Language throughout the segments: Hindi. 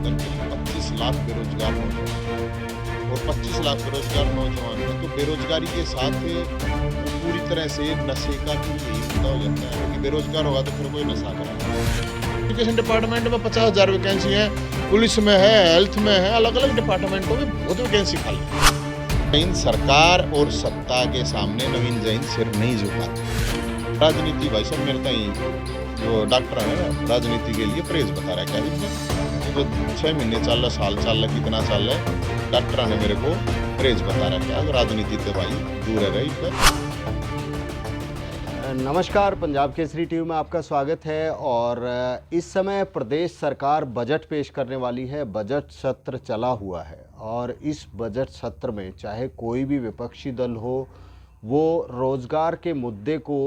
अंदर करीब 25 लाख बेरोजगार नौजवान और 25 लाख बेरोजगार नौजवान हैं, तो बेरोजगारी के साथ वो पूरी तरह से नशे का भी यही मुद्दा हो जाता है, क्योंकि बेरोजगार होगा तो फिर कोई नशा करेगा। एजुकेशन डिपार्टमेंट में 50,000 वैकेंसी है, पुलिस में है, हेल्थ में है, अलग अलग डिपार्टमेंटों में बहुत वैकेंसी खाली है। लेकिन सरकार और सत्ता के सामने नवीन जैन सिर नहीं झुकाते। राजनीति भाई साहब मेरे ताई जो डॉक्टर है ना, राजनीति के लिए परहेज बता रहा है क्या इसमें तो 6 महीने चल रहा, साल चल रहा, कितना चल रहा है, डॉक्टर ने मेरे को परहेज बता रहा है क्या राजनीति से भाई दूर है रही पर। नमस्कार, पंजाब केसरी टीवी में आपका स्वागत है। और इस समय प्रदेश सरकार बजट पेश करने वाली है। बजट सत्र चला हुआ है और इस बजट सत्र में चाहे कोई भी विपक्षी दल हो, वो रोजगार के मुद्दे को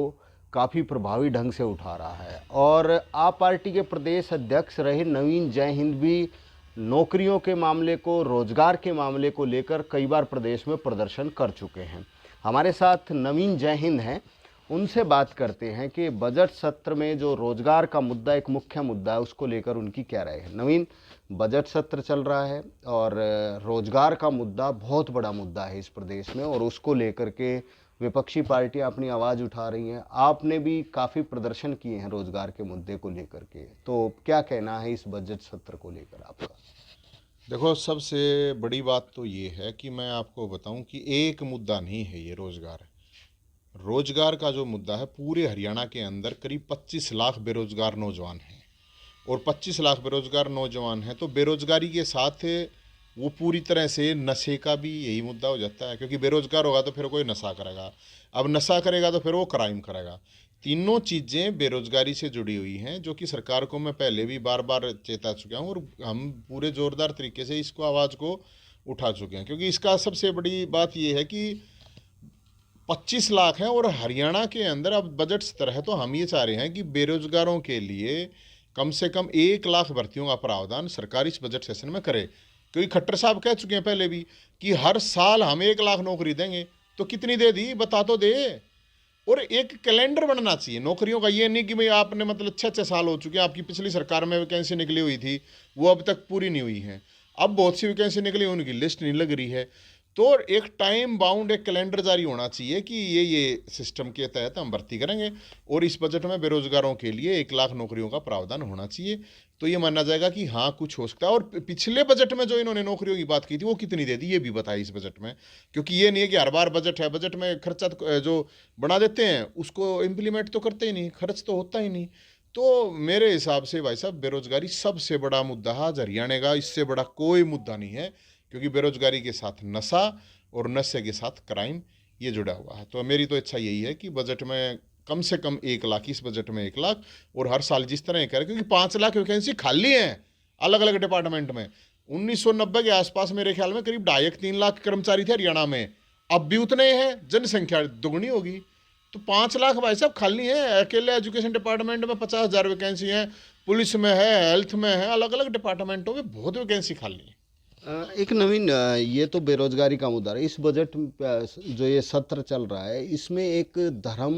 काफ़ी प्रभावी ढंग से उठा रहा है। और आप पार्टी के प्रदेश अध्यक्ष रहे नवीन जय हिंद भी नौकरियों के मामले को, रोजगार के मामले को लेकर कई बार प्रदेश में प्रदर्शन कर चुके हैं। हमारे साथ नवीन जय हिंद हैं, उनसे बात करते हैं कि बजट सत्र में जो रोजगार का मुद्दा एक मुख्य मुद्दा है, उसको लेकर उनकी क्या राय है। नवीन, बजट सत्र चल रहा है और रोजगार का मुद्दा बहुत बड़ा मुद्दा है इस प्रदेश में, और उसको लेकर के विपक्षी पार्टियां अपनी आवाज़ उठा रही हैं। आपने भी काफ़ी प्रदर्शन किए हैं रोजगार के मुद्दे को लेकर के, तो क्या कहना है इस बजट सत्र को लेकर आपका? देखो, सबसे बड़ी बात तो ये है कि मैं आपको बताऊं कि एक मुद्दा नहीं है ये रोजगार। रोजगार का जो मुद्दा है, पूरे हरियाणा के अंदर करीब 25 लाख बेरोजगार नौजवान हैं और 25 लाख बेरोजगार नौजवान हैं, तो बेरोजगारी के साथ वो पूरी तरह से नशे का भी यही मुद्दा हो जाता है, क्योंकि बेरोजगार होगा तो फिर कोई नशा करेगा, अब नशा करेगा तो फिर वो क्राइम करेगा। तीनों चीज़ें बेरोजगारी से जुड़ी हुई हैं, जो कि सरकार को मैं पहले भी बार बार चेता चुका हूँ और हम पूरे ज़ोरदार तरीके से इसको आवाज़ को उठा चुके हैं। क्योंकि इसका सबसे बड़ी बात ये है कि 25 लाख हैं और हरियाणा के अंदर अब बजट स्तर है, तो हम ये चाह रहे हैं कि बेरोजगारों के लिए कम से कम 1 लाख भर्तियों का प्रावधान सरकार इस बजट सेशन में करे। क्योंकि खट्टर साहब कह चुके हैं पहले भी कि हर साल हम 1 लाख नौकरी देंगे, तो कितनी दे दी बता तो दे। और एक कैलेंडर बनना चाहिए नौकरियों का, ये नहीं कि भाई आपने मतलब 6-6 साल हो चुके हैं, आपकी पिछली सरकार में वैकेंसी निकली हुई थी वो अब तक पूरी नहीं हुई हैं, अब बहुत सी वैकेंसी निकली, उनकी लिस्ट नहीं लग रही है। तो एक टाइम बाउंड एक कैलेंडर जारी होना चाहिए कि ये सिस्टम के तहत हम भर्ती करेंगे और इस बजट में बेरोजगारों के लिए 1 लाख नौकरियों का प्रावधान होना चाहिए। तो ये माना जाएगा कि हाँ कुछ हो सकता है। और पिछले बजट में जो इन्होंने नौकरियों की बात की थी वो कितनी दे दी ये भी बताया इस बजट में, क्योंकि ये नहीं है कि हर बार बजट है, बजट में खर्चा जो बना देते हैं उसको इम्प्लीमेंट तो करते ही नहीं, खर्च तो होता ही नहीं। तो मेरे हिसाब से भाई साहब बेरोजगारी सबसे बड़ा मुद्दा है आज हरियाणा का, इससे बड़ा कोई मुद्दा नहीं है, क्योंकि बेरोजगारी के साथ नशा और नशे के साथ क्राइम ये जुड़ा हुआ है। तो मेरी तो इच्छा यही है कि बजट में कम से कम 1 लाख, इस बजट में 1 लाख, और हर साल जिस तरह करें, क्योंकि 5 लाख वैकेंसी खाली हैं अलग अलग डिपार्टमेंट में। 1990 के आसपास मेरे ख्याल में करीब 2.5-3 लाख कर्मचारी थे हरियाणा में, अब भी उतने हैं, जनसंख्या दोगुनी होगी, तो 5 लाख भाई साहब खाली हैं। अकेले एजुकेशन डिपार्टमेंट में 50,000 वैकेंसी हैं, पुलिस में है, हेल्थ में है, अलग अलग डिपार्टमेंटों में बहुत वैकेंसी खाली है। एक नवीन, ये तो बेरोजगारी का मुद्दा है। इस बजट जो ये सत्र चल रहा है, इसमें एक धर्म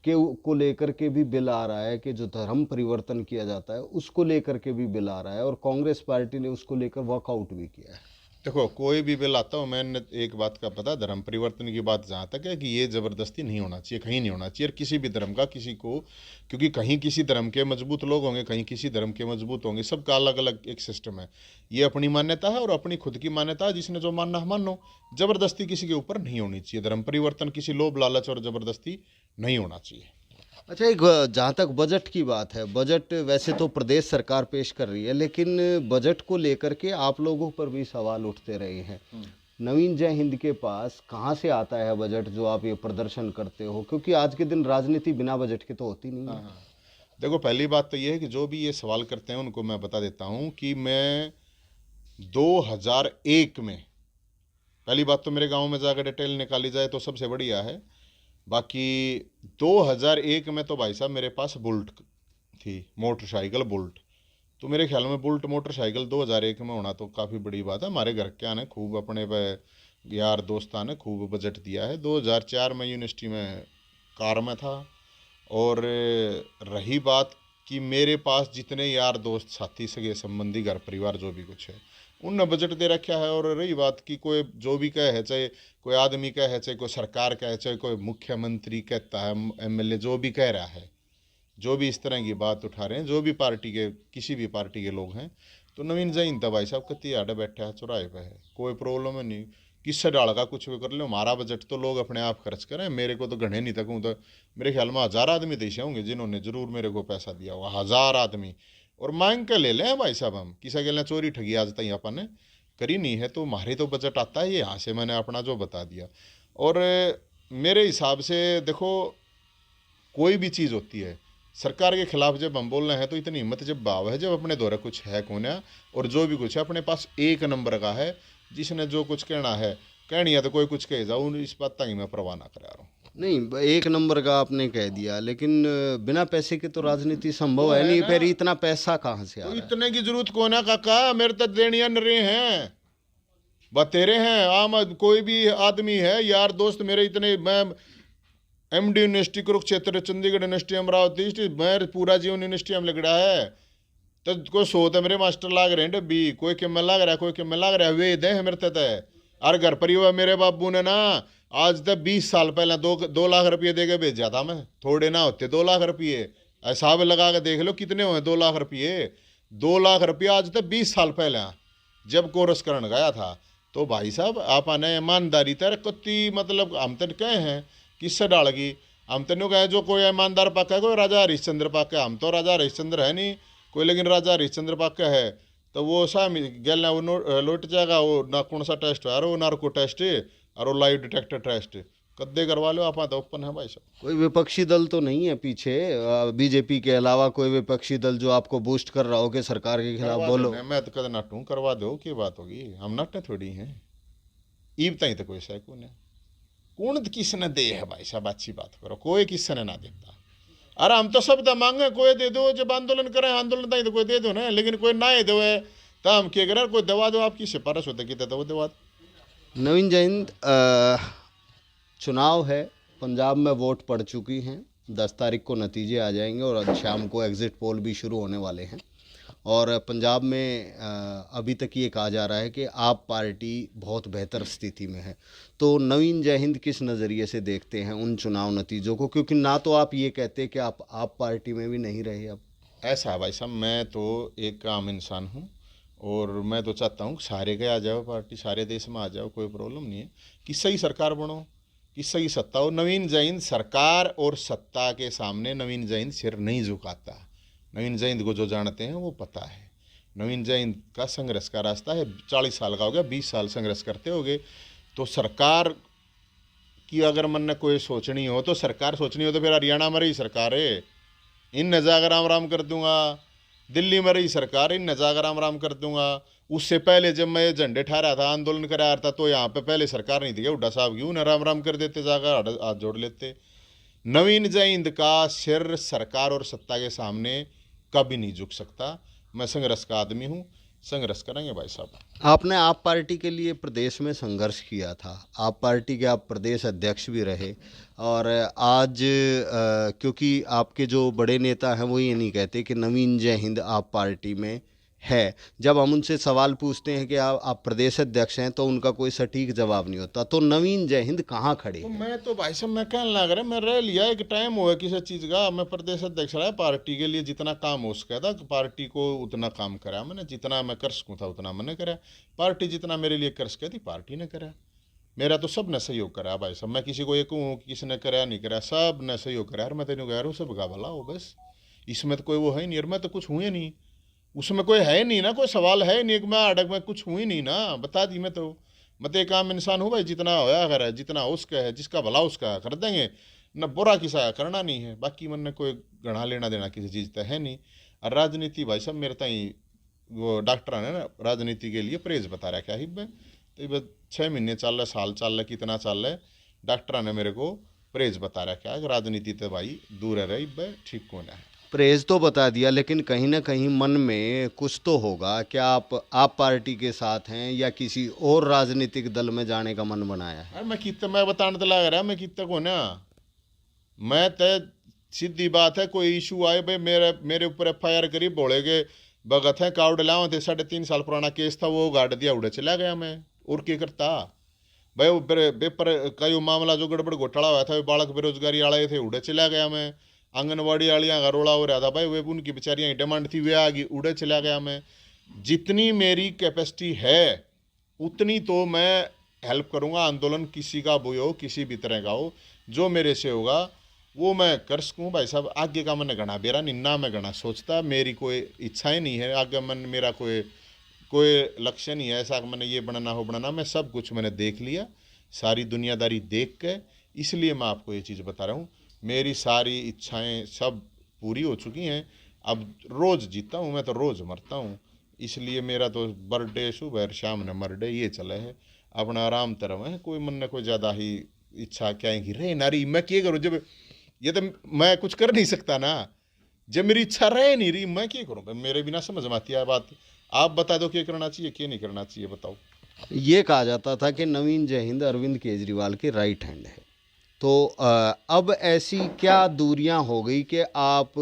के को लेकर के भी बिल आ रहा है कि जो धर्म परिवर्तन किया जाता है उसको लेकर के भी बिल आ रहा है, और कांग्रेस पार्टी ने उसको लेकर वॉकआउट भी किया है। देखो, कोई भी बिल आता हो, मैंने एक बात का पता, धर्म परिवर्तन की बात जहाँ तक है कि ये ज़बरदस्ती नहीं होना चाहिए, कहीं नहीं होना चाहिए, और किसी भी धर्म का किसी को, क्योंकि कहीं किसी धर्म के मजबूत लोग होंगे, कहीं किसी धर्म के मजबूत होंगे, सबका अलग अलग एक सिस्टम है। ये अपनी मान्यता है और अपनी खुद की मान्यता है, जिसने जो मानना है मानो, ज़बरदस्ती किसी के ऊपर नहीं होनी चाहिए। धर्म परिवर्तन किसी लोभ लालच और ज़बरदस्ती नहीं होना चाहिए। अच्छा, एक जहाँ तक बजट की बात है, बजट वैसे तो प्रदेश सरकार पेश कर रही है, लेकिन बजट को लेकर के आप लोगों पर भी सवाल उठते रहे हैं। नवीन जय हिंद के पास कहाँ से आता है बजट जो आप ये प्रदर्शन करते हो, क्योंकि आज के दिन राजनीति बिना बजट के तो होती नहीं है। देखो, पहली बात तो ये है कि जो भी ये सवाल करते हैं उनको मैं बता देता हूँ कि मैं 2001 में, पहली बात तो मेरे गांव में जाकर डिटेल निकाली जाए तो सबसे बढ़िया है, बाकी 2001 में तो भाई साहब मेरे पास बुल्ट थी, मोटरसाइकिल बुल्ट। तो मेरे ख्याल में बुल्ट मोटरसाइकिल 2001 में होना तो काफ़ी बड़ी बात है। हमारे घर के ने खूब अपने यार दोस्तान ने खूब बजट दिया है। 2004 में यूनिवर्सिटी में कार में था। और रही बात कि मेरे पास जितने यार दोस्त साथी सगे संबंधी घर परिवार जो भी कुछ है उनने बजट दे रखा है। और रही बात कि कोई जो भी कहे है, चाहे कोई आदमी कहे, चाहे कोई सरकार कहे, चाहे कोई मुख्यमंत्री कहता है, एमएलए जो भी कह रहा है, जो भी इस तरह की बात उठा रहे हैं, जो भी पार्टी के किसी भी पार्टी के लोग हैं, तो नवीन जैन तो भाई साहब कत्ती आडे बैठा है, चौराहे पे है, कोई प्रॉब्लम है नहीं। किससे डाल का कुछ भी कर लो, हमारा बजट तो लोग अपने आप खर्च करें। मेरे को तो गढ़े नहीं तकूँ तो मेरे ख्याल में 1000 आदमी देशे होंगे जिन्होंने जरूर मेरे को पैसा दिया होगा, 1000 आदमी। और मांग के ले लें भाई साहब, हम किसी के लिए चोरी ठगी आज तक अपन ने करी नहीं है, तो हमारे तो बजट आता है। यहाँ से मैंने अपना जो बता दिया। और मेरे हिसाब से देखो, कोई भी चीज़ होती है सरकार के खिलाफ जब हम बोल रहे हैं तो इतनी हिम्मत जब भाव है, जब अपने द्वारा कुछ है कोना, और जो भी कुछ है अपने पास एक नंबर का है, जिसने जो कुछ कहना है कहनी है तो कोई कुछ कह जाऊँ, इस बात तक मैं परवाह ना करा रहा हूँ। नहीं, एक नंबर का आपने कह दिया, लेकिन बिना पैसे के तो राजनीति संभव है नहीं। फिर इतना पैसा कहाँ से आ तो रहा है? इतने की जरूरत को ना काका, मेरे तो देनिया नरे हैं, बतेरे हैं। आम कोई भी आदमी है यार दोस्त मेरे इतने, मैं MD university Kurukshetra, Chandigarh university, Amravati, मैं पूरा जीवन यूनिवर्सिटी में लगड़ा है। तो कोई 100 तो मेरे मास्टर लाग रहे हैं डब्बी, कोई किम लाग रहा है, कोई किम लाग रहा है, वे दे मेरे तय है। और घर परिवार मेरे बाबू ने ना आज तक 20 साल पहले 2 लाख रुपये दे के भेजा था। मैं थोड़े ना होते 2 लाख रुपये, हिसाब लगा के देख लो कितने हुए 2 लाख रुपये। 2 लाख रुपये आज तक 20 साल पहले जब कोरस करने गया था। तो भाई साहब आपने ईमानदारी तर कत्ती, मतलब हम तो कहे हैं किससे डालगी, हम तो नहीं कहे जो कोई ईमानदार पक्का है, कोई राजा हरिश्चंद्र पक्का है। हम तो राजा हरिश्चंद्र है नहीं कोई, लेकिन राजा हरिश्चंद्र पक्का है। तो वो सा गल वो लौट जाएगा, वो ना कौन सा टेस्ट है, वो नार्को टेस्ट और वो लाइव डिटेक्टर टेस्ट कद्दे करवा लो, आप तो ओपन है भाई साहब। कोई विपक्षी दल तो नहीं है पीछे, बीजेपी के अलावा कोई विपक्षी दल जो आपको बूस्ट कर रहा हो कि सरकार के खिलाफ बोलो? मैं तो कद नटूँ, करवा दो, की बात होगी, हम नटे थोड़ी हैं। ईब तई तो कोई सह कौन है, कौन किसने दे है भाई साहब, अच्छी बात करो, कोई किसने ना देता। अरे हम तो सब तो मांगे, कोई दे दो, जब आंदोलन करें आंदोलन तई तो कोई दे दो ना, लेकिन कोई ना दो है तो हम क्या करें, कोई दवा दो, आपकी सिफारिश होता कि वो दवा। नवीन जैन, चुनाव है, पंजाब में वोट पड़ चुकी हैं, 10 तारीख को नतीजे आ जाएंगे और आज शाम को एग्ज़िट पोल भी शुरू होने वाले हैं। और पंजाब में अभी तक ये कहा जा रहा है कि आप पार्टी बहुत बेहतर स्थिति में है। तो नवीन जय हिंद किस नज़रिए से देखते हैं उन चुनाव नतीजों को? क्योंकि ना तो आप ये कहते कि आप पार्टी में भी नहीं रहे अब। ऐसा है भाई साहब, मैं तो एक आम इंसान हूँ और मैं तो चाहता हूँ सारे के आ जाओ पार्टी, सारे देश में आ जाओ, कोई प्रॉब्लम नहीं है। किससे ही सरकार बनो, किससे ही सत्ता हो, नवीन जैन सरकार और सत्ता के सामने नवीन जैन सिर नहीं झुकाता। नवीन जैन को जो जानते हैं वो पता है, नवीन जैन का संघर्ष का रास्ता है। 40 साल का हो गया, 20 साल संघर्ष करते हो गए। तो सरकार की अगर मन ने कोई सोचनी हो तो सरकार सोचनी हो तो फिर हरियाणा में रही सरकार है, इन न जाकर राम राम कर दूंगा। दिल्ली में रही सरकार, इन न जाकर राम राम कर दूंगा। उससे पहले जब मैं झंडे ठहरा था, आंदोलन करा था, तो यहाँ पे पहले सरकार नहीं थी, हुड्डा साहब क्यों न राम राम कर देते, जाकर हाथ जोड़ लेते। नवीन जैन का सिर सरकार और सत्ता के सामने कभी नहीं झुक सकता। मैं संघर्ष का आदमी हूँ, संघर्ष करेंगे भाई साहब। आपने आप पार्टी के लिए प्रदेश में संघर्ष किया था, आप पार्टी के आप प्रदेश अध्यक्ष भी रहे, और आज क्योंकि आपके जो बड़े नेता हैं वो ये नहीं कहते कि नवीन जय हिंद आप पार्टी में है, जब हम उनसे सवाल पूछते हैं कि आप प्रदेश अध्यक्ष हैं तो उनका कोई सटीक जवाब नहीं होता। तो नवीन जय हिंद कहाँ खड़े तो हैं? मैं तो भाई साहब, मैं कहने लग रहा, मैं रह लिया एक टाइम हुआ किसी चीज़ का, मैं प्रदेश अध्यक्ष रहा, पार्टी के लिए जितना काम हो सका था पार्टी को उतना काम करा मैंने, जितना मैं कर सकूँ था उतना मैंने करा। पार्टी जितना मेरे लिए कर सके थी पार्टी ने करा, मेरा तो सब ने सहयोग करा भाई साहब। मैं किसी को ये कहूँ किसने करा नहीं करा, सब ने सहयोग करा। यार मैं तेन कह रहा हूँ सब का भला हो, बस इसमें तो कोई वो है नहीं। और मैं तो कुछ हुए नहीं, उसमें कोई है नहीं ना, कोई सवाल है नहीं कि मैं अड़क में कुछ हुई नहीं ना, बता दी। मैं तो एक आम इंसान हूँ भाई, जितना होया कर है, जितना उसका है, जिसका भला उसका कर देंगे न, बुरा किसा करना नहीं है। बाकी मन ने कोई गढ़ा लेना देना किसी चीज़ तो है नहीं। और राजनीति भाई साहब मेरे ताई वो डॉक्टर ने ना राजनीति के लिए परहेज बता रहा क्या ही भाई, तो ये 6 महीने चल रहा, साल चल रहा, कितना चल रहा है, डॉक्टर ने मेरे को परहेज बता रहा क्या राजनीति तो भाई दूर है रही भाई, ठीक कौन है। परहेज तो बता दिया, लेकिन कहीं ना कहीं मन में कुछ तो होगा। क्या आप पार्टी के साथ हैं या किसी और राजनीतिक दल में जाने का मन बनाया है? अरे मैं कितना, मैं बताने तो लग रहा, मैं कितना को ना, मैं तो सीधी बात है, कोई इशू आए भाई मेरे मेरे ऊपर FIR करी बोले के भगत है कावड़ लाओ थे, 3.5 साल पुराना केस था, वो गाड़ दिया उड़े चला गया मैं, और क्या करता भाई। वो पेपर का यो मामला जो गड़बड़ घोटाला हुआ था, वो बालक बेरोजगारी वाले थे, उड़े चला गया मैं। आंगनवाड़ी वालियाँ का रोला हो रहा था भाई, वे उनकी बेचारियाँ डिमांड थी, वे आ गई, उड़े चला गया मैं। जितनी मेरी कैपेसिटी है उतनी तो मैं हेल्प करूँगा। आंदोलन किसी का भी हो, किसी भी तरह का हो, जो मेरे से होगा वो मैं कर सकूँ भाई साहब। आगे का मैंने गणा बेरा निन्ना मैं गणा सोचता, मेरी कोई इच्छाएं नहीं है आगे, मन मेरा कोई कोई लक्ष्य नहीं है ऐसा कि मैंने ये बनाना हो बनाना। मैं सब कुछ मैंने देख लिया, सारी दुनियादारी देख के, इसलिए मैं आपको ये चीज़ बता रहा हूँ। मेरी सारी इच्छाएं सब पूरी हो चुकी हैं। अब रोज़ जीता हूँ मैं तो रोज़ मरता हूँ, इसलिए मेरा तो बर्थडे शुभ है, शाम ने मरडे ये चले है। अपना आराम तरह है, कोई मन ने कोई ज़्यादा ही इच्छा क्या है कि रे नारी मैं क्या करूँ, जब ये तो मैं कुछ कर नहीं सकता ना, जब मेरी इच्छा रह नहीं रही मैं क्या करूँ। मेरे बिना समझ में आती है बात, आप बता दो क्या करना चाहिए क्या नहीं करना चाहिए, बताओ। ये कहा जाता था कि नवीन जयहिंद अरविंद केजरीवाल के राइट हैंड है, तो अब ऐसी क्या दूरियां हो गई कि आप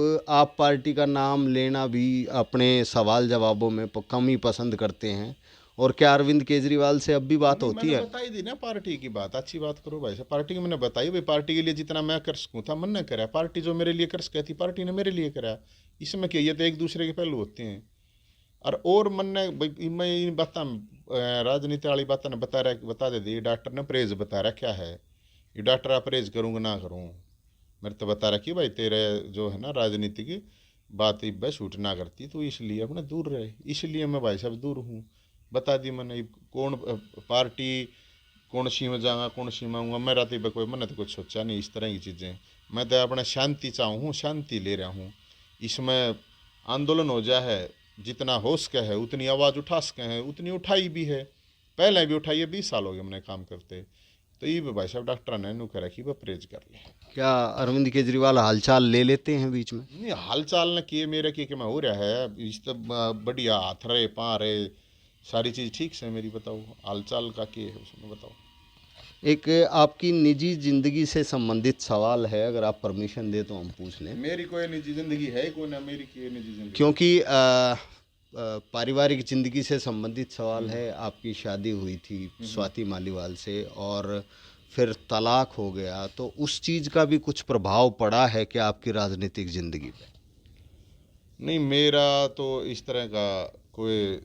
पार्टी का नाम लेना भी अपने सवाल जवाबों में कम ही पसंद करते हैं? और क्या अरविंद केजरीवाल से अब भी बात नहीं, होती मैंने है? बताई दी ना पार्टी की बात, अच्छी बात करो भाई साहब। पार्टी की मैंने बताई भाई, पार्टी के लिए जितना मैं कर सकूँ था मन ने करा, पार्टी जो मेरे लिए कर सकी थी पार्टी ने मेरे लिए करा। इसमें क्या, ये तो एक दूसरे के पहलू होते हैं। और मन ने भाई मैं इन बात राजनीति वाली बात ने बता दे दी। डॉक्टर ने परहेज बता रहा क्या है, ये डॉक्टर आप परहेज करूँगा ना करूँ, मेरे तो बता रखी भाई तेरे जो है ना राजनीति की बात इब शूट ना करती, तो इसलिए अपने दूर रहे, इसलिए मैं भाई साहब दूर हूँ। बता दी मैंने कौन पार्टी कौन सी में जाऊँगा कौन सी में आऊँगा, मेरा तो कोई मैंने तो कुछ सोचा नहीं इस तरह की चीज़ें। मैं तो अपना शांति चाहूँ हूँ, शांति ले रहा हूँ। इसमें आंदोलन हो जाए है, जितना हो सके है उतनी आवाज़ उठा सके हैं उतनी उठाई भी है, पहले भी उठाई है, 20 साल हो गए मैंने काम करते। तो ये भाई साहब डॉक्टर ने नु करा कि वह परहेज कर ले। क्या अरविंद केजरीवाल हालचाल ले लेते हैं बीच में? नहीं, हाल चाल ने किए मेरे के मैं हो रहा है इस तब बढ़िया, हाथ रहे पा रहे, सारी चीज़ ठीक से मेरी। बताओ हाल चाल का क्या है उसमें, बताओ। एक आपकी निजी ज़िंदगी से संबंधित सवाल है, अगर आप परमिशन दे तो हम पूछ लें। मेरी कोई निजी जिंदगी है कोई ना, मेरी की निजी जिंदगी। क्योंकि पारिवारिक ज़िंदगी से संबंधित सवाल है। आपकी शादी हुई थी स्वाति मालीवाल से और फिर तलाक हो गया, तो उस चीज़ का भी कुछ प्रभाव पड़ा है क्या आपकी राजनीतिक ज़िंदगी पे? नहीं, मेरा तो इस तरह का कोई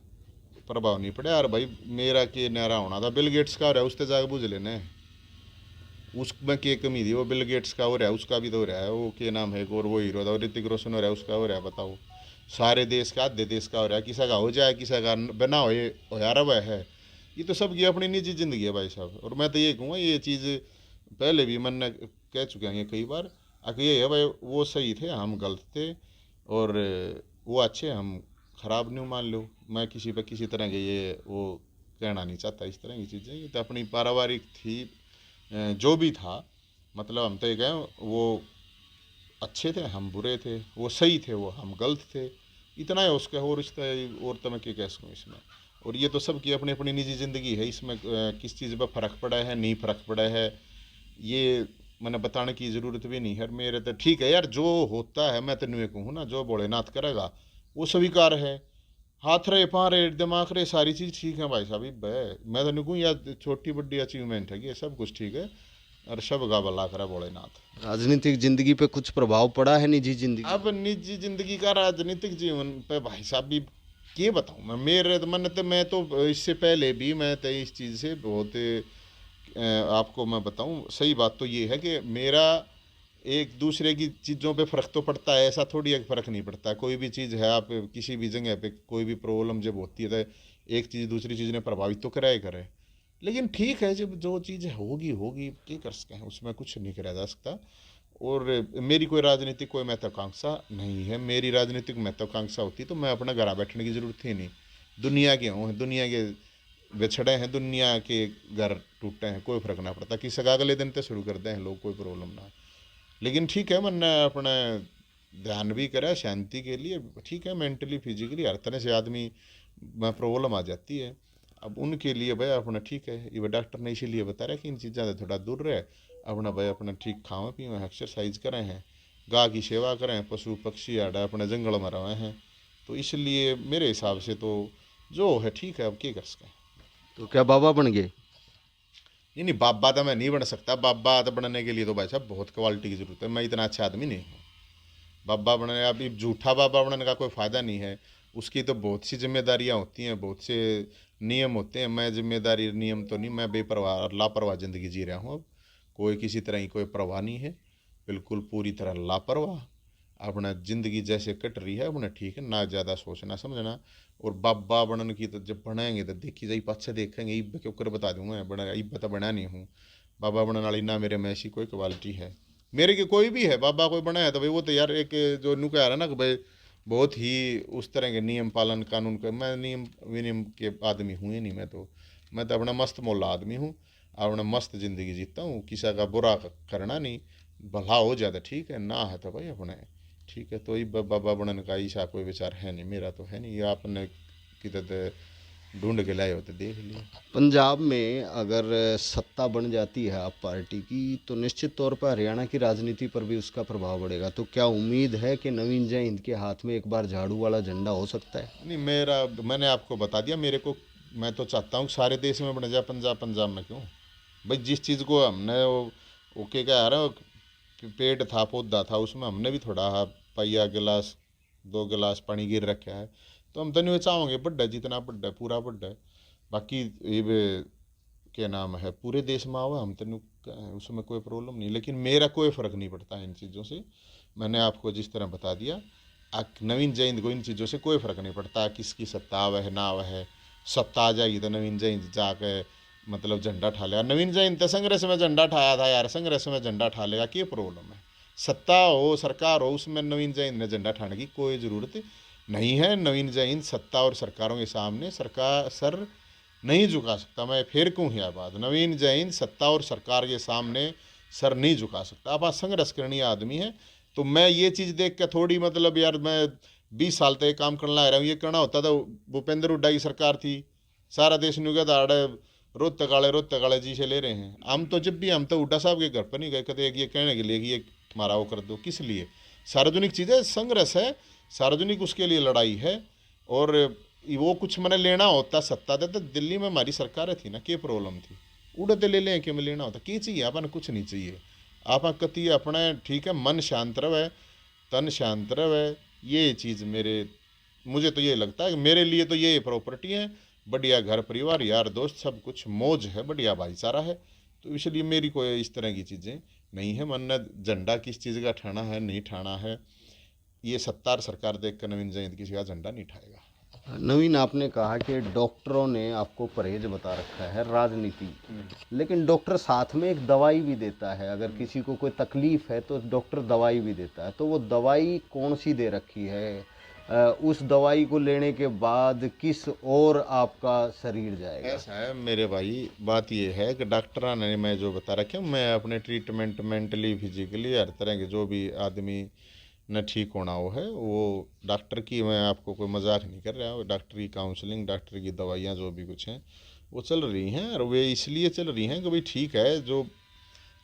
प्रभाव नहीं पड़ा यार भाई। मेरा के न्यारा होना था, बिल गेट्स का हो रहा है उससे जाकर बुझ लेना है, उसमें क्या कमी थी। वो बिल गेट्स का हो रहा है, उसका भी तो हो रहा है, वो क्या नाम है और वो हीरो था, वो ऋतिक रोशन हो रहा है, उसका हो रहा है। बताओ, सारे देश का आधे देश का हो रहा है, किसी का हो जाए किसी का बना हो यार वह है। ये तो सबकी अपनी निजी ज़िंदगी है भाई साहब। और मैं तो ये कहूँगा ये चीज़ पहले भी मैंने कह चुके हैं कई बार, आगे ये है भाई वो सही थे हम गलत थे, और वो अच्छे हम खराब नहीं मान लो। मैं किसी पर किसी तरह के ये वो कहना नहीं चाहता इस तरह की चीज़ें। ये तो अपनी पारिवारिक थी, जो भी था, मतलब हम तो ये कहें वो अच्छे थे हम बुरे थे, वो सही थे वो हम गलत थे, इतना है उसका। और रिश्ता और तो मैं क्या कह सकूँ इसमें। और ये तो सबकी अपनी अपनी निजी ज़िंदगी है, इसमें किस चीज़ पर फ़र्क पड़ा है नहीं फ़र्क पड़ा है ये मैंने बताने की ज़रूरत भी नहीं है। मेरे तो ठीक है यार, जो होता है मैं तेन कहूँ ना, जो भोलेनाथ करेगा वो स्वीकार है। हाथ रहे पाँ रहे दिमाग रहे सारी चीज़ ठीक है भाई साहब। मैं तो नहीं कहूँ यार छोटी बड़ी अचीवमेंट है, ये सब कुछ ठीक है, और सब गा भला करा भोलेनाथ। राजनीतिक ज़िंदगी पे कुछ प्रभाव पड़ा है निजी ज़िंदगी? अब निजी जिंदगी का राजनीतिक जीवन पे भाई साहब भी ये बताऊँ मैं, मेरे तो मन तो मैं तो इससे पहले भी मैं तो इस चीज़ से बहुत आपको मैं बताऊँ, सही बात तो ये है कि मेरा एक दूसरे की चीज़ों पे फ़र्क तो पड़ता है, ऐसा थोड़ी एक फ़र्क नहीं पड़ता। कोई भी चीज़ है, आप किसी भी जगह पे कोई भी प्रॉब्लम जब होती है तो एक चीज़ दूसरी चीज़ ने प्रभावित तो करा ही करे। लेकिन ठीक है, जब जो चीज़ होगी होगी, क्या कर सकते हैं उसमें, कुछ नहीं करा जा सकता। और मेरी कोई राजनीतिक कोई महत्वाकांक्षा नहीं है। मेरी राजनीतिक महत्वाकांक्षा होती तो मैं अपना घर बैठने की ज़रूरत ही नहीं। दुनिया के हों, दुनिया के बिछड़े हैं, दुनिया के घर टूटे हैं, कोई फ़र्क ना पड़ता, किसी का अगले दिन तो शुरू कर दें लोग, कोई प्रॉब्लम ना। लेकिन ठीक है, मन अपना ध्यान भी करे शांति के लिए, ठीक है, मेंटली फिजिकली हर तरह से आदमी में प्रॉब्लम आ जाती है। अब उनके लिए भाई अपना ठीक है, ये डॉक्टर ने इसीलिए बता रहा है कि इन चीज़ों से थोड़ा दूर रहे, अपना भाई अपना ठीक खाओ पियो एक्सरसाइज करें हैं, गाय की सेवा करें, पशु पक्षी आड़ा अपने जंगल में रहे हैं। तो इसलिए मेरे हिसाब से तो जो है ठीक है, अब क्या कर सकें। तो क्या बाबा बन गए? नहीं नहीं, बाबा तो मैं नहीं बन सकता। बाबा तो बनने के लिए तो भाई साहब बहुत क्वालिटी की जरूरत है, मैं इतना अच्छा आदमी नहीं हूँ। बाबा बनने, अभी झूठा बाबा बनने का कोई फ़ायदा नहीं है। उसकी तो बहुत सी जिम्मेदारियाँ होती हैं, बहुत से नियम होते हैं। मैं जिम्मेदारी नियम तो नहीं, मैं बेपरवाह और लापरवाह ज़िंदगी जी रहा हूँ अब। कोई किसी तरह की कोई परवाह नहीं है, बिल्कुल पूरी तरह लापरवाह। अपना ज़िंदगी जैसे कट रही है अपने ठीक है, ना ज़्यादा सोचना समझना। और बाबा बनन की तो जब बनाएंगे तो देखी जाई, पाछे देखेंगे। ईब क्यों कर बता दूँ मैं, बना ईब तो बना नहीं हूँ। बाबा बनने वाली ना मेरे में ऐसी कोई क्वालिटी है। मेरे की कोई भी है, बाबा कोई बना है तो भाई वो तो यार एक जो नु कह रहा है ना कि भाई बहुत ही उस तरह के नियम पालन कानून का, मैं नियम विनियम के आदमी हूँ ही नहीं। मैं तो अपना मस्त मोला आदमी हूँ, अपना मस्त ज़िंदगी जीता हूँ। किसी का बुरा करना नहीं, भला हो जाता ठीक है, ना है तो भाई अपने ठीक है। तो ये बाबा बनन का ऐसा कोई विचार है नहीं, मेरा तो है नहीं। ये आपने किधर ढूंढ के लाए हो तो देख लिया। पंजाब में अगर सत्ता बन जाती है आप पार्टी की, तो निश्चित तौर पर हरियाणा की राजनीति पर भी उसका प्रभाव बढ़ेगा। तो क्या उम्मीद है कि नवीन जय हिंद के हाथ में एक बार झाड़ू वाला झंडा हो सकता है? नहीं, मेरा मैंने आपको बता दिया मेरे को। मैं तो चाहता हूँ सारे देश में बन जाए, पंजाब पंजाब में क्यों भाई। जिस चीज़ को हमने वो क्या कह रहा पेड़ था पौधा था, उसमें हमने भी थोड़ा पहिया गिलास 2 गिलास पानी गिर रखा है। तो हम तो नहीं चाहोगे बड्डा, जितना बड्डा है पूरा बड्डा है। बाकी ये क्या नाम है पूरे देश में आवा हम तेन, उसमें कोई प्रॉब्लम नहीं। लेकिन मेरा कोई फ़र्क नहीं पड़ता इन चीज़ों से। मैंने आपको जिस तरह बता दिया, नवीन जयंत को इन चीज़ों से कोई फ़र्क नहीं पड़ता किसकी सत्ता आवे है ना आवे है। सत्ता आ जाएगी तो नवीन जयंत जाके मतलब झंडा ठा लेगा। नवीन जयंत तो संघर्ष में झंडा ठाया था यार, संघर्ष में झंडा ठा लेगा, क्या प्रॉब्लम है। सत्ता हो सरकार हो, उसमें नवीन जयंत ने झंडा ठाने की कोई ज़रूरत नहीं है। नवीन जयंत सत्ता और सरकारों के सामने सरकार सर नहीं झुका सकता। मैं फिर कहूँ यह बात, नवीन जैन सत्ता और सरकार के सामने सर नहीं झुका सकता। आप संघर्ष करनी आदमी है। तो मैं ये चीज़ देख के थोड़ी मतलब यार मैं 20 साल तक काम करना रहा हूँ। ये करना होता था भूपेंद्र हुड्डा की सरकार थी, सारा देश नुगे दाड़े रोत तकाले जी से ले रहे हैं। हम तो जब भी हम तो हुड्डा साहब के घर पर नहीं गए कभी ये कहने के लिए कि ये हमारा वो कर दो, किस लिए। सार्वजनिक चीज़ें संघर्ष है, सार्वजनिक उसके लिए लड़ाई है। और वो कुछ मैंने लेना होता सत्ता दे तो दिल्ली में हमारी सरकार थी ना, क्या प्रॉब्लम थी। उड़ते ले लें कि मैं लेना होता, क्या चाहिए अपन, कुछ नहीं चाहिए। आप कति अपना ठीक है, मन शांत रहे, तन शांत रहे। ये चीज़ मुझे तो ये लगता है कि मेरे लिए तो ये प्रॉपर्टी है। बढ़िया घर परिवार यार दोस्त सब कुछ मौज है, बढ़िया भाईचारा है। तो इसलिए मेरी कोई इस तरह की चीज़ें नहीं है। मन ने झंडा किस चीज़ का ठाना है नहीं ठाना है, ये सत्ता और सरकार देख कर नवीन जयंत किसी का झंडा नहीं ठाएगा। नवीन, आपने कहा कि डॉक्टरों ने आपको परहेज बता रखा है राजनीति, लेकिन डॉक्टर साथ में एक दवाई भी देता है। अगर किसी को कोई तकलीफ है तो डॉक्टर दवाई भी देता है। तो वो दवाई कौन सी दे रखी है? उस दवाई को लेने के बाद किस ओर आपका शरीर जाएगा? ऐसा है मेरे भाई, बात ये है कि डॉक्टर ने मैं जो बता रखे, मैं अपने ट्रीटमेंट मेंटली फिजिकली हर तरह के जो भी आदमी न ठीक होना हो है वो डॉक्टर की, मैं आपको कोई मजाक नहीं कर रहा हूँ। डॉक्टर की काउंसलिंग, डॉक्टर की दवाइयाँ जो भी कुछ हैं वो चल रही हैं। और वे इसलिए चल रही हैं कि भाई ठीक है, जो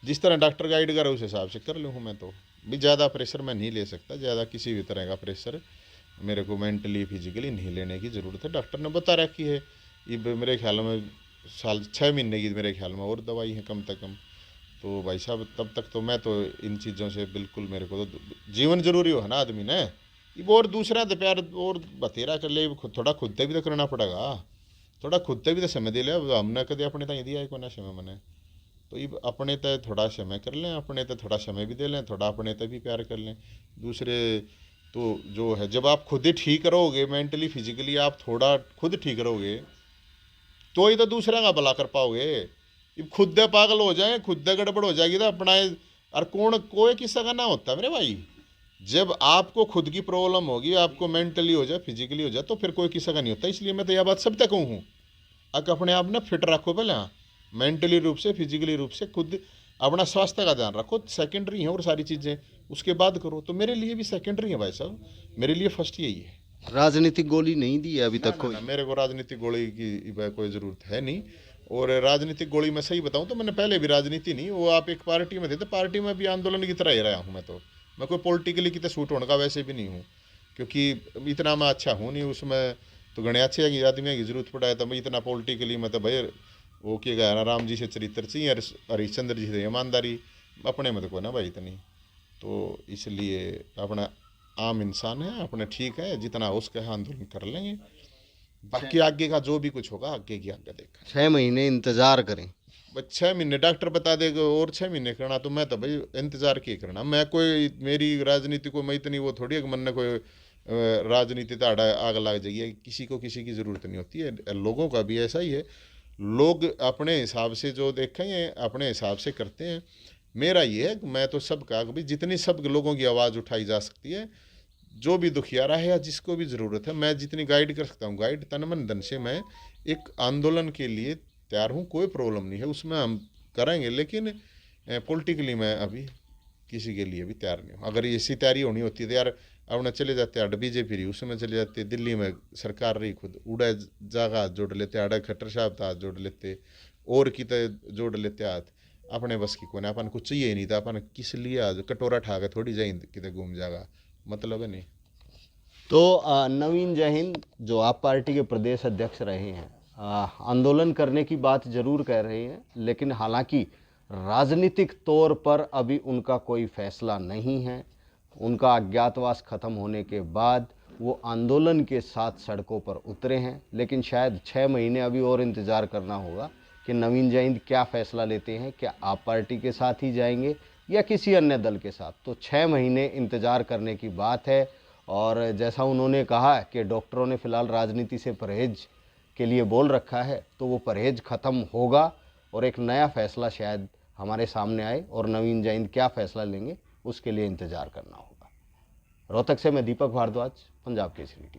जिस तरह डॉक्टर गाइड करे उस हिसाब से कर लूँ। मैं तो भी ज़्यादा प्रेशर मैं नहीं ले सकता, ज़्यादा किसी भी तरह का प्रेशर मेरे को मेंटली फिजिकली नहीं लेने की ज़रूरत है। डॉक्टर ने बता रखी है। ये मेरे ख्याल में साल 6 महीने की मेरे ख्याल में और दवाई है कम से कम। तो भाई साहब तब तक तो मैं तो इन चीज़ों से बिल्कुल, मेरे को तो जीवन जरूरी हो है ना आदमी ने। ये और दूसरा तो प्यार और बतेरा कर ले, थोड़ा खुद से भी तो करना पड़ेगा। थोड़ा खुद से भी तो समय दे ले। अब हमने कभी अपने तक दिया है को ना समय मैंने, तो ये अपने तय थोड़ा समय कर लें, अपने तय थोड़ा समय भी दे लें, थोड़ा अपने तय भी प्यार कर लें। दूसरे तो जो है, जब आप खुद ही ठीक रहोगे मेंटली फिजिकली, आप थोड़ा खुद ठीक रहोगे तो ही तो दूसरा का भला कर पाओगे। ये खुद दे पागल हो जाए, खुद दे गड़बड़ हो जाएगी तो अपना और कौन कोई किस्सा का ना होता मेरे भाई। जब आपको खुद की प्रॉब्लम होगी, आपको मेंटली हो जाए फिजिकली हो जाए, तो फिर कोई किस्सा का नहीं होता। इसलिए मैं तो यह बात सब तक हूँ, अपने आप ना फिट रखो पहले, मेंटली रूप से फिजिकली रूप से खुद अपना स्वास्थ्य का ध्यान रखो। सेकेंडरी है और सारी चीज़ें उसके बाद करो। तो मेरे लिए भी सेकेंडरी है भाई साहब, मेरे लिए फर्स्ट यही है। राजनीतिक गोली नहीं दी है अभी तक कोई? ना, मेरे को राजनीतिक गोली की कोई ज़रूरत है नहीं। और राजनीतिक गोली मैं सही बताऊं तो मैंने पहले भी राजनीति नहीं, वो आप एक पार्टी में थे तो पार्टी में भी आंदोलन की तरह ही रहा हूँ मैं। तो मैं कोई पॉलिटिकली कितना सूट होने का वैसे भी नहीं हूँ, क्योंकि इतना मैं अच्छा हूँ नहीं उसमें। तो गणे अच्छे की आदमी की जरूरत पड़ा है तो मैं इतना पॉलिटिकली मतलब भाई वो क्या गया राम जी से चरित्र चाहिए, हरिश्चंद्र जी से ईमानदारी, अपने में तो कोई ना भाई इतनी। तो इसलिए अपना आम इंसान है अपने, ठीक है जितना हो उसका आंदोलन कर लेंगे, बाकी आगे का जो भी कुछ होगा आगे की आगे देखा। 6 महीने इंतजार करें। बस 6 महीने डॉक्टर बता देगा और 6 महीने करना, तो मैं तो भाई इंतजार क्या करना। मैं कोई मेरी राजनीति को मैं इतनी वो थोड़ी है कि मन ने कोई राजनीति तो आड़ा आग लग जाइए, किसी को किसी की ज़रूरत नहीं होती है। लोगों का भी ऐसा ही है, लोग अपने हिसाब से जो देखेंगे अपने हिसाब से करते हैं। मेरा ये है कि मैं तो सबका भी जितनी सब लोगों की आवाज़ उठाई जा सकती है, जो भी दुखियारा है या जिसको भी ज़रूरत है, मैं जितनी गाइड कर सकता हूँ गाइड तन मन धन से मैं एक आंदोलन के लिए तैयार हूँ। कोई प्रॉब्लम नहीं है उसमें, हम करेंगे, लेकिन पॉलिटिकली मैं अभी किसी के लिए भी तैयार नहीं हूँ। अगर ऐसी तैयारी होनी होती है तो यार अपना चले जाते अड बीजेपी रही उसमें चले जाते, दिल्ली में सरकार रही खुद उड़ा जागा हाथ जोड़ लेते, अड़ा खट्टर साहब हाथ जोड़ लेते, और की जोड़ लेते हाथ। अपने बस की कोने अपन कुछ चाहिए ही नहीं था, अपन किस लिए आज कटोरा ठा के थोड़ी जाए कितने घूम जाएगा, मतलब है नहीं। तो नवीन जैन जो आप पार्टी के प्रदेश अध्यक्ष रहे हैं, आंदोलन करने की बात जरूर कह रहे हैं, लेकिन हालांकि राजनीतिक तौर पर अभी उनका कोई फैसला नहीं है। उनका अज्ञातवास खत्म होने के बाद वो आंदोलन के साथ सड़कों पर उतरे हैं, लेकिन शायद 6 महीने अभी और इंतज़ार करना होगा कि नवीन जैन क्या फ़ैसला लेते हैं। क्या आप पार्टी के साथ ही जाएंगे या किसी अन्य दल के साथ? तो 6 महीने इंतज़ार करने की बात है। और जैसा उन्होंने कहा कि डॉक्टरों ने फ़िलहाल राजनीति से परहेज के लिए बोल रखा है, तो वो परहेज ख़त्म होगा और एक नया फ़ैसला शायद हमारे सामने आए, और नवीन जैन क्या फ़ैसला लेंगे उसके लिए इंतज़ार करना होगा। रोहतक से मैं दीपक भारद्वाज, पंजाब केसरी टीवी।